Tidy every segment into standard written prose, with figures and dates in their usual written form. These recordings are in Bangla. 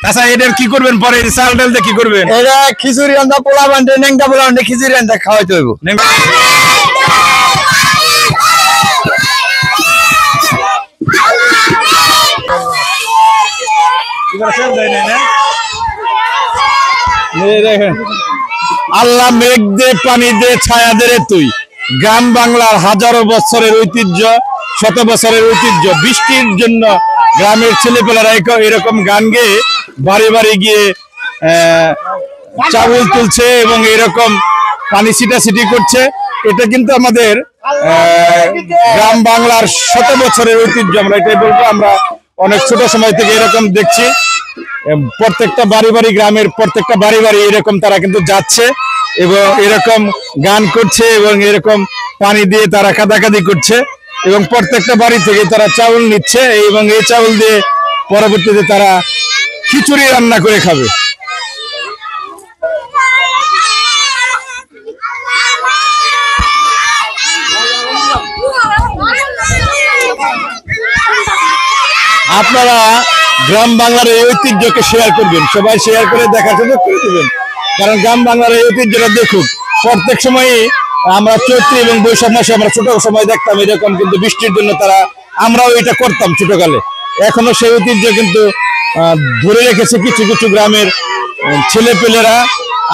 আচ্ছা এটার কি করবেন পরে চাল ডাল দিয়ে কি করবেন? এটা খিচুড়ি রান্দা পোলা বান্ডে নেংটা পোলা বান্ডে খিচুড়ি রান্দা খাওয়াইতে হইব। আল্লাহ মেঘ দে পানি দে ছায়া দে রে তুই, গ্রাম বাংলার হাজারো বছরের ঐতিহ্য, শত বছরের ঐতিহ্য। বৃষ্টির জন্য গ্রামের ছেলেপেলেরা এরকম গান গেয়ে বাড়ি বাড়ি গিয়ে চাউল তুলছে এবং এরকম পানি ছিটাছিটি করছে। এটা কিন্তু আমাদের গ্রাম বাংলার শত বছরের ঐতিহ্য। আমরা এটাই বলবো, আমরা অনেক ছোট সময় থেকে এরকম দেখছি। প্রত্যেকটা বাড়ি বাড়ি, গ্রামের প্রত্যেকটা বাড়ি বাড়ি এরকম তারা কিন্তু যাচ্ছে এবং এরকম গান করছে এবং এরকম পানি দিয়ে তারা কাদাকাদি করছে এবং প্রত্যেকটা বাড়ি থেকে তারা চাউল নিচ্ছে এবং এই চাউল দিয়ে পরবর্তীতে তারা খিচুড়ি রান্না করে খাবে। আপনারা গ্রাম বাংলার এই ঐতিহ্যকে শেয়ার করবেন, সবাই শেয়ার করে দেখার সুযোগ করে দেবেন, কারণ গ্রাম বাংলার এই ঐতিহ্যটা দেখুক। প্রত্যেক সময়ই আমরা চৈত্র এবং বৈশাখ মাসে আমরা ছোট সময় দেখতাম এরকম, কিন্তু বৃষ্টির জন্য আমরাও এটা করতাম ছোটকালে। এখনো সেই ঐতিহ্য কিন্তু ধরে রেখেছে কিছু কিছু গ্রামের ছেলেপেলেরা।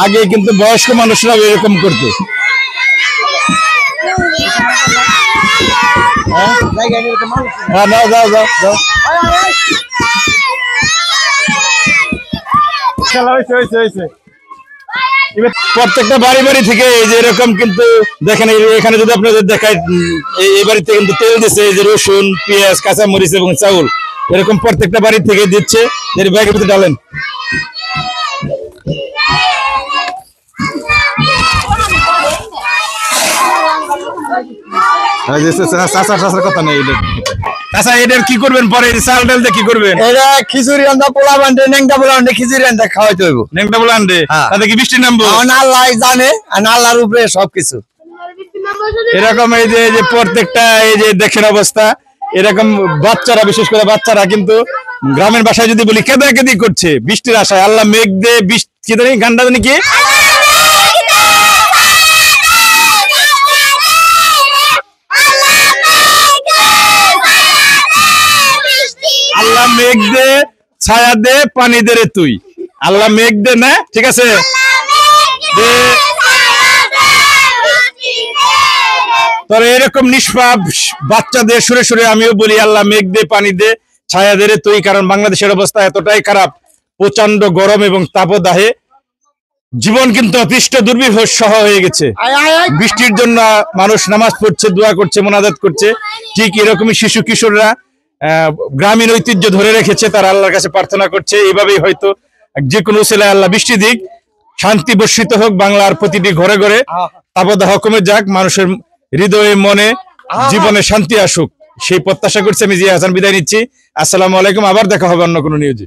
আগে কিন্তু বয়স্ক মানুষরাও এরকম করতো। প্রত্যেকটা বাড়ি বাড়ি থেকে এই যে এরকম কিন্তু দেখেন, এখানে যদি আপনাদের দেখায় এই বাড়িতে কিন্তু তেল দিচ্ছে, এই যে রসুন, পেঁয়াজ, কাঁচামরিচ এবং চাউল এরকম প্রত্যেকটা বাড়ি থেকে দিচ্ছে। এর ব্যাগের ভিতরে ডালেন। কথা নেই। আচ্ছা এটার কি করবেন পরে চাল ডাল দিয়ে কি করবেন? এটা খিচুড়ি রান্দা পোলা বান্ডে নেংটা পোলা বান্ডে খিচুড়ি রান্দা খাওয়াইতে হইব। নেংটা পোলা বান্ডে তাতে কি বৃষ্টি নামবো? আল্লাহ জানে, আল্লাহর উপরে সবকিছু। এরকম এই যে প্রত্যেকটা এই যে দেখেন অবস্থা, এরকম বাচ্চারা, বিশেষ করে বাচ্চারা কিন্তু গ্রামের বাসায় যদি বলি কেদাকেদি করছে বৃষ্টির আশায়। আল্লাহ মেঘ দে বৃষ্টি, গানটা জানি কি, আল্লাহ মেঘ দে ছায়া দে পানি দে রে তুই। আল্লাহ মেঘ দে না, ঠিক আছে, তোর এরকম নিষ্পাপ বাচ্চাদের সুরে সুরে আমিও বলি আল্লাহ মেঘ দে পানি দে ছায়া দে রে তুই। কারণ বাংলাদেশের অবস্থা এতটাই খারাপ, প্রচন্ড গরম এবং তাপদাহে জীবন কিন্তু অতিষ্ঠ দুর্বিষহ সহ হয়ে গেছে। বৃষ্টির জন্য মানুষ নামাজ পড়ছে, দোয়া করছে, মোনাজাত করছে। ঠিক এরকমই শিশু কিশোররা গ্রামীণ ঐতিহ্য ধরে রেখেছে, তারা আল্লাহর কাছে প্রার্থনা করছে। এইভাবেই হয়তো যে কোনো ছেলে আল্লাহ বৃষ্টি দিক, শান্তি বর্ষিত হোক বাংলার প্রতিটি ঘরে ঘরে, তাপদাহ কমে যাক, মানুষের হৃদয়ে মনে জীবনে শান্তি আসুক, সেই প্রত্যাশা করছি। আমি জিয়া হাসান বিদায় নিচ্ছি। আসসালামু আলাইকুম। আবার দেখা হবে অন্য কোনো নিউজে।